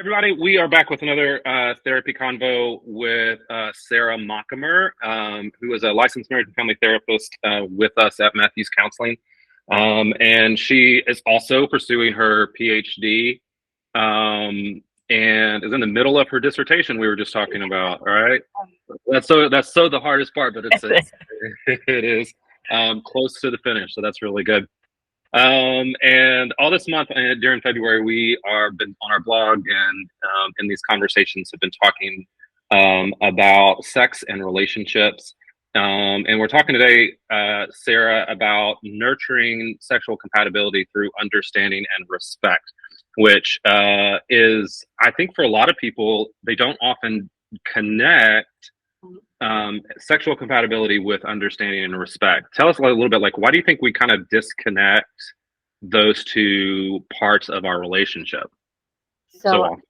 Everybody, we are back with another therapy convo with Sarah Mockamer, who is a licensed marriage and family therapist with us at Matthews Counseling. And she is also pursuing her PhD and is in the middle of her dissertation we were just talking about. All right. That's so the hardest part, but it is close to the finish. So that's really good. And all this month during February, we are been on our blog and in these conversations have been talking about sex and relationships. And we're talking today, Sarah, about nurturing sexual compatibility through understanding and respect, which is, I think, for a lot of people, they don't often connect sexual compatibility with understanding and respect. Tell us a little bit, like, why do you think we kind of disconnect those two parts of our relationship so So often?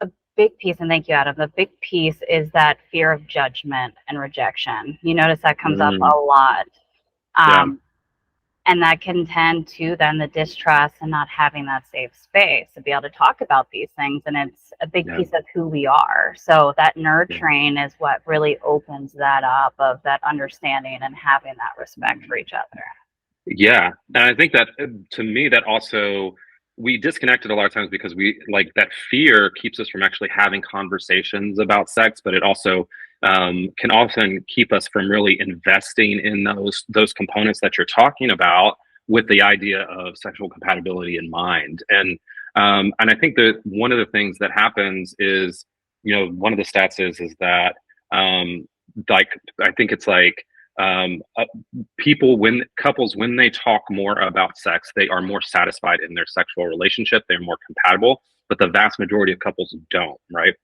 a big piece, and thank you, Adam, the big piece is that fear of judgment and rejection. You notice that comes up Mm, a lot. yeah, Um, and that can tend to then the distrust and not having that safe space to be able to talk about these things. And it's a big yeah, piece of who we are. So that yeah, nurturing is what really opens that up of that understanding and having that respect for each other. yeah. And I think that to me, that also we disconnected a lot of times because we like that fear keeps us from actually having conversations about sex, but it also can often keep us from really investing in those components that you're talking about with the idea of sexual compatibility in mind. And I think that one of the things that happens is, one of the stats is that like I think it's like people when couples when they talk more about sex, they are more satisfied in their sexual relationship, they're more compatible, but the vast majority of couples don't, right?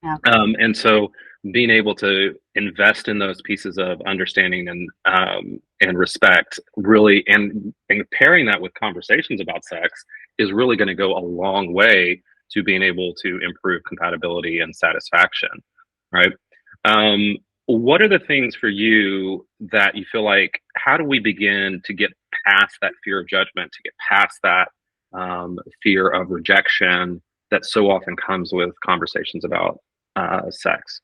Yeah. And so being able to invest in those pieces of understanding and respect really, and pairing that with conversations about sex is really going to go a long way to being able to improve compatibility and satisfaction, right? um, what are the things for you that you feel like, how do we begin to get past that fear of judgment, to get past that fear of rejection that so often comes with conversations about sex?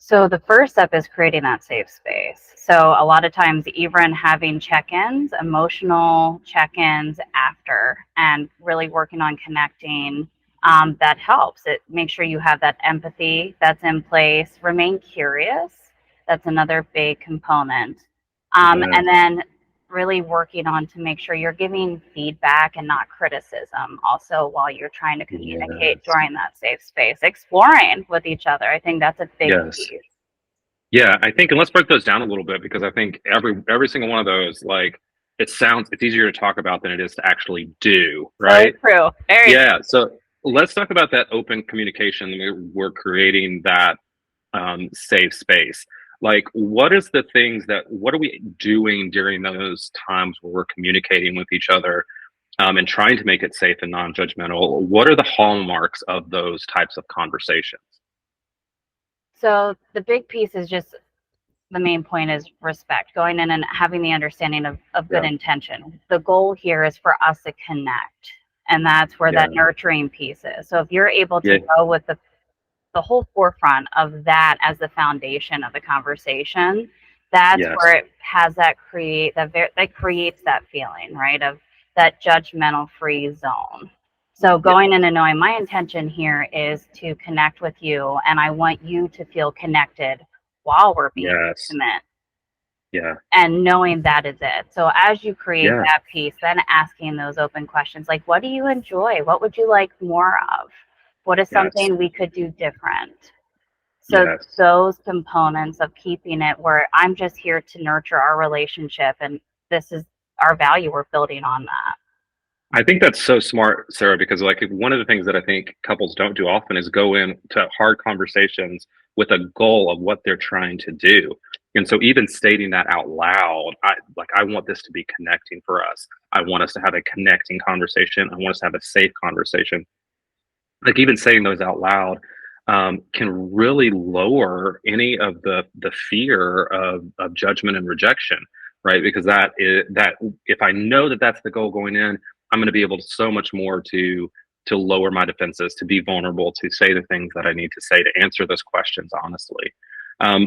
So the first step is creating that safe space. So a lot of times, even having check-ins, emotional check-ins after, and really working on connecting, that helps. It makes sure you have that empathy that's in place. Remain curious. That's another big component. Yeah, And then really working on to make sure you're giving feedback and not criticism also while you're trying to communicate yes, during that safe space, exploring with each other. I think that's a big yes. piece. Yeah, I think, and let's break those down a little bit because I think every single one of those, like, it's easier to talk about than it is to actually do, So right? true. Very true. Yeah, so let's talk about that open communication. We're creating that safe space. Like, what are we doing during those times where we're communicating with each other and trying to make it safe and non-judgmental? What are the hallmarks of those types of conversations? So the big piece is just the main point is respect, going in and having the understanding of good Yeah, intention. The goal here is for us to connect. And that's where that yeah, nurturing piece is. So if you're able to yeah, go with the whole forefront of that as the foundation of the conversation, that's yes, where it has that creates that feeling, right, of that judgmental free zone. So yeah, going in and knowing my intention here is to connect with you, and I want you to feel connected while we're being yes, intimate, yeah, and knowing that is it. So as you create yeah, that piece, then asking those open questions like, what do you enjoy? What would you like more of? What is yes, something we could do different? So yes. those components of keeping it where I'm just here to nurture our relationship, and this is our value, we're building on that. I think that's so smart, Sarah, because like one of the things that I think couples don't do often is go into hard conversations with a goal of what they're trying to do. And so even stating that out loud, I want this to be connecting for us. I want us to have a connecting conversation. I want us to have a safe conversation. Like even saying those out loud can really lower any of the fear of judgment and rejection, right? Because that if I know that that's the goal going in, I'm going to be able to so much more to to lower my defenses, to be vulnerable, to say the things that I need to say, to answer those questions honestly.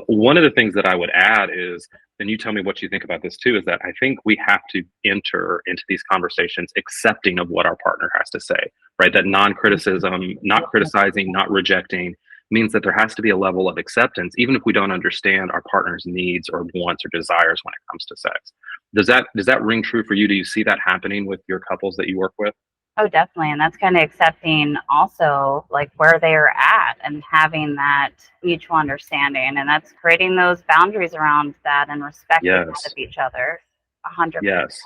One of the things that I would add is, and you tell me what you think about this too, is that I think we have to enter into these conversations accepting of what our partner has to say, right? That non criticism, not criticizing, not rejecting means that there has to be a level of acceptance, even if we don't understand our partner's needs or wants or desires when it comes to sex. Does that ring true for you? Do you see that happening with your couples that you work with? Oh, definitely. And that's kind of accepting also like where they're at and having that mutual understanding. And that's creating those boundaries around that and respecting that of Yes. each other. 100%. Yes.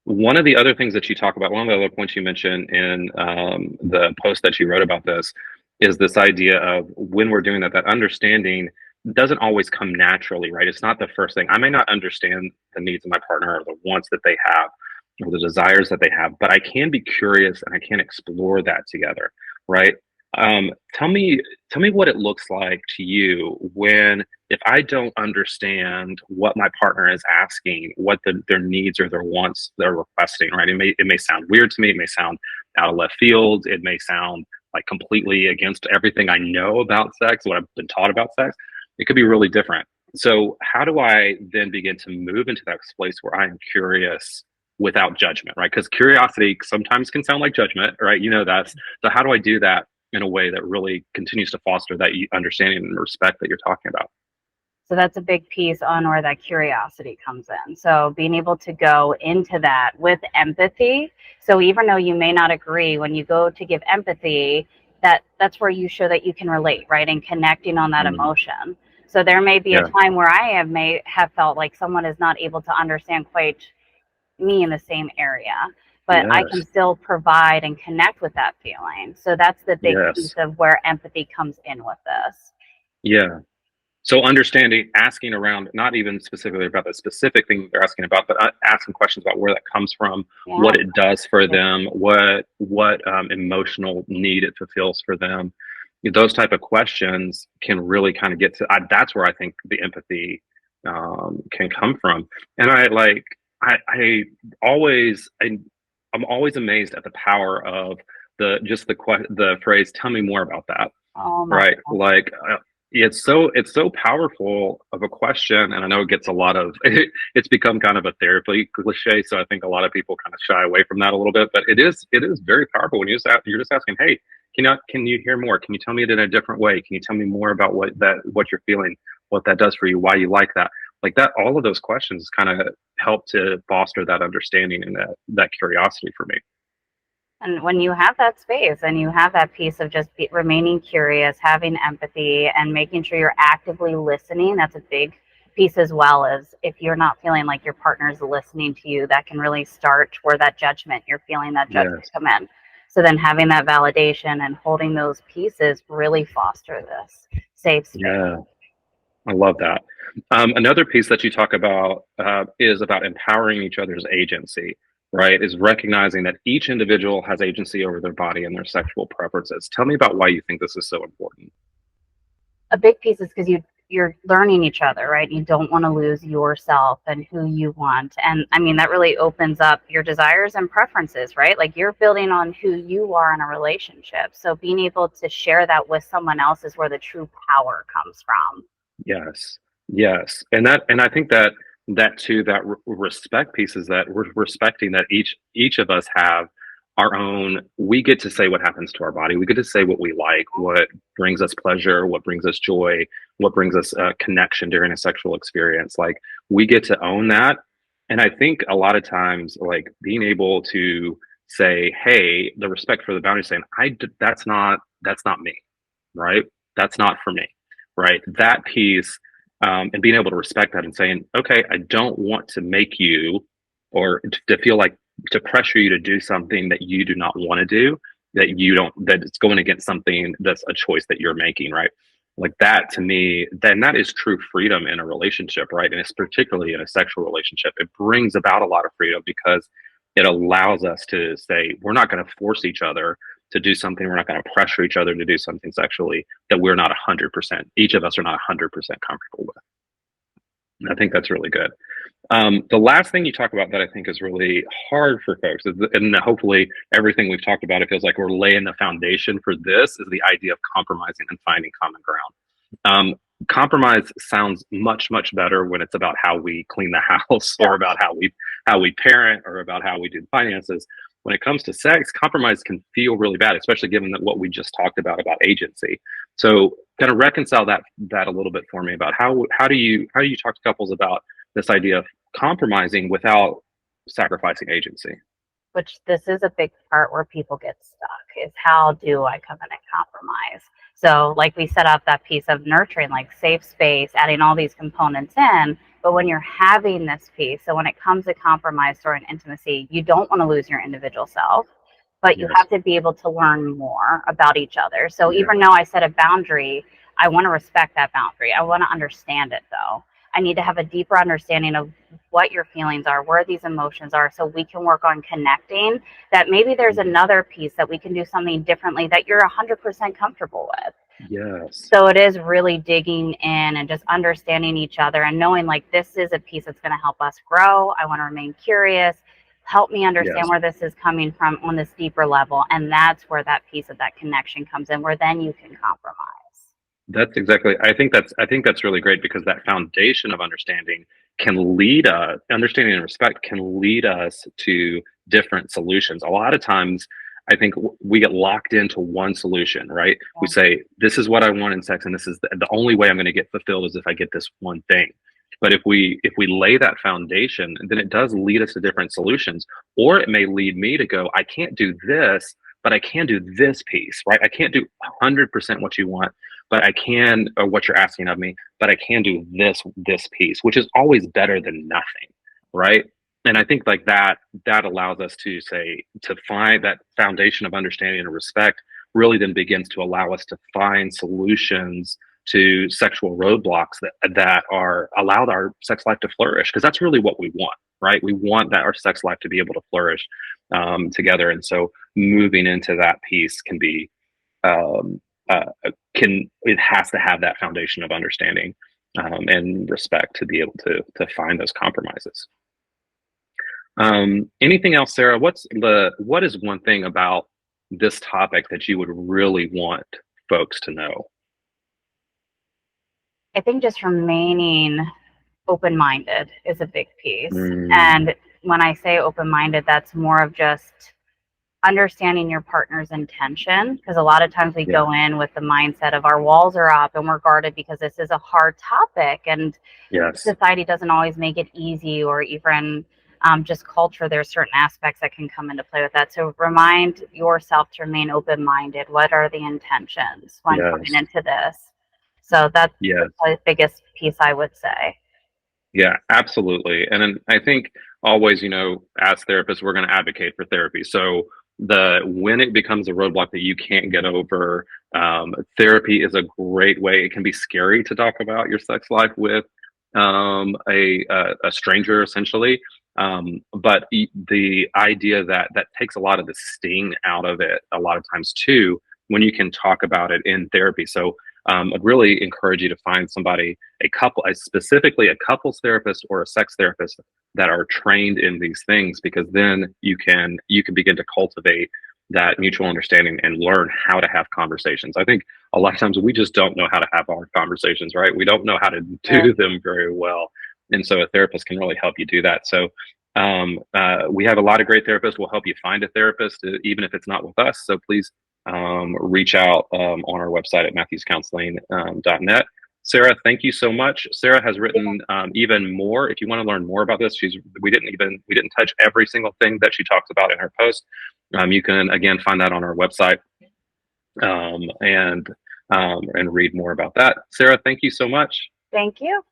One of the other things that you talk about, one of the other points you mentioned in the post that you wrote about this, is this idea of when we're doing that, that understanding doesn't always come naturally, right? It's not the first thing. I may not understand the needs of my partner or the wants that they have or the desires that they have, but I can be curious and I can explore that together, right? Tell me what it looks like to you when, if I don't understand what my partner is asking, what their needs or their wants they're requesting, right? It may sound weird to me. It may sound out of left field. It may sound like completely against everything I know about sex, what I've been taught about sex. It could be really different. So how do I then begin to move into that place where I am curious without judgment, right? Because curiosity sometimes can sound like judgment, right? You know that. So how do I do that in a way that really continues to foster that understanding and respect that you're talking about? So that's a big piece on where that curiosity comes in. So being able to go into that with empathy. So even though you may not agree, when you go to give empathy, that's where you show that you can relate, right? And connecting on that Mm, emotion. So there may be a yeah. time where may have felt like someone is not able to understand quite me in the same area, but I can Yes. still provide and connect with that feeling. So that's the big piece Yes. of where empathy comes in with this. Yeah. So understanding, asking around, not even specifically about the specific thing they're asking about, but asking questions about where that comes from, Yeah. what it does for them, what emotional need it fulfills for them. Those type of questions can really kind of get to. That's where I think the empathy can come from. And I always I'm always amazed at the power of the phrase "Tell me more about that." Oh my Right. gosh. It's so powerful of a question, and I know it gets a lot of it's become kind of a therapy cliche, so I think a lot of people kind of shy away from that a little bit, but it is very powerful when you're just asking, hey, can you hear more? Can you tell me it in a different way? Can you tell me more about what you're feeling, what that does for you, why you like that? Like that, all of those questions kind of help to foster that understanding and that curiosity for me. And when you have that space and you have that piece of just remaining curious, having empathy, and making sure you're actively listening, that's a big piece as well. As if you're not feeling like your partner's listening to you, that can really start where that judgment, you're feeling that judgment Yes. come in. So then having that validation and holding those pieces really foster this safe space. Yeah. I love that. Another piece that you talk about is about empowering each other's agency, right? Is recognizing that each individual has agency over their body and their sexual preferences. Tell me about why you think this is so important. A big piece is because you're learning each other, right? You don't want to lose yourself and who you want. And I mean, that really opens up your desires and preferences, right? Like you're building on who you are in a relationship. So being able to share that with someone else is where the true power comes from. Yes, yes, and I think that too, that respect piece is that we're respecting that each of us have our own. We get to say what happens to our body. We get to say what we like, what brings us pleasure, what brings us joy, what brings us connection during a sexual experience. Like we get to own that, and I think a lot of times, like being able to say, "Hey," the respect for the boundary, saying, That's not me, right? That's not for me, right? That piece, and being able to respect that and saying, okay, I don't want to make you or to feel like to pressure you to do something that you do not want to do, that it's going against something that's a choice that you're making, right? Like that to me, then that is true freedom in a relationship, right? And it's particularly in a sexual relationship. It brings about a lot of freedom because it allows us to say, we're not going to force each other to do something. We're not going to pressure each other to do something sexually that we're not 100%, each of us are not 100% comfortable with. And I think that's really good. The last thing you talk about that I think is really hard for folks, and hopefully everything we've talked about, it feels like we're laying the foundation for this, is the idea of compromising and finding common ground. Um, Compromise sounds much better when it's about how we clean the house, Yeah. or about how we parent, or about how we do the finances. When it comes to sex, compromise can feel really bad, especially given that what we just talked about agency. So, kind of reconcile that a little bit for me about how do you talk to couples about this idea of compromising without sacrificing agency? Which this is a big part where people get stuck, is how do I come in and compromise? So like we set up that piece of nurturing, like safe space, adding all these components in, but when you're having this piece, so when it comes to compromise during intimacy, you don't want to lose your individual self, but you Yes. have to be able to learn more about each other. So Yeah. even though I set a boundary, I want to respect that boundary. I want to understand it though. I need to have a deeper understanding of what your feelings are, where these emotions are, so we can work on connecting. That maybe there's Mhm. another piece that we can do something differently that you're 100% comfortable with. Yes. So it is really digging in and just understanding each other and knowing like this is a piece that's going to help us grow. I want to remain curious. Help me understand Yes. where this is coming from on this deeper level. And that's where that piece of that connection comes in, where then you can compromise. That's exactly. I think that's really great, because that foundation of understanding can lead us. Understanding and respect can lead us to different solutions. A lot of times, I think we get locked into one solution. Right? We Yeah. say, "This is what I want in sex, and this is the only way I'm going to get fulfilled is if I get this one thing." But if we lay that foundation, then it does lead us to different solutions. Or it may lead me to go, "I can't do this, but I can do this piece." Right? I can't do 100% what you want, but I can, or what you're asking of me, but I can do this piece, which is always better than nothing, right? And I think like that allows us to say, to find that foundation of understanding and respect, really then begins to allow us to find solutions to sexual roadblocks that are allowed our sex life to flourish, because that's really what we want, right? We want that our sex life to be able to flourish together. And so moving into that piece can be um, can it has to have that foundation of understanding and respect to be able to find those compromises. Anything else, Sarah? What is one thing about this topic that you would really want folks to know? I think just remaining open minded is a big piece. Mm, And when I say open minded, that's more of just understanding your partner's intention. Because a lot of times we yeah. go in with the mindset of our walls are up and we're guarded because this is a hard topic. And Yes. society doesn't always make it easy, or even just culture. There's certain aspects that can come into play with that. So remind yourself to remain open minded. What are the intentions when coming Yes. into this? So that's Yes. the biggest piece I would say. Yeah, absolutely. And then I think always, as therapists, we're going to advocate for therapy. So when it becomes a roadblock that you can't get over, therapy is a great way. It can be scary to talk about your sex life with a stranger, essentially. But the idea that takes a lot of the sting out of it a lot of times too, when you can talk about it in therapy. So I'd really encourage you to find somebody, specifically a couples therapist or a sex therapist that are trained in these things, because then you can begin to cultivate that mutual understanding and learn how to have conversations. I think a lot of times we just don't know how to have our conversations, right? We don't know how to Yeah. do them very well. And so a therapist can really help you do that. So we have a lot of great therapists. We'll help you find a therapist, even if it's not with us. So please reach out on our website at matthewscounseling.net. Sarah, thank you so much. Sarah has written even more. If you want to learn more about this, we didn't touch every single thing that she talks about in her post. You can again find that on our website and read more about that. Sarah, thank you so much. Thank you.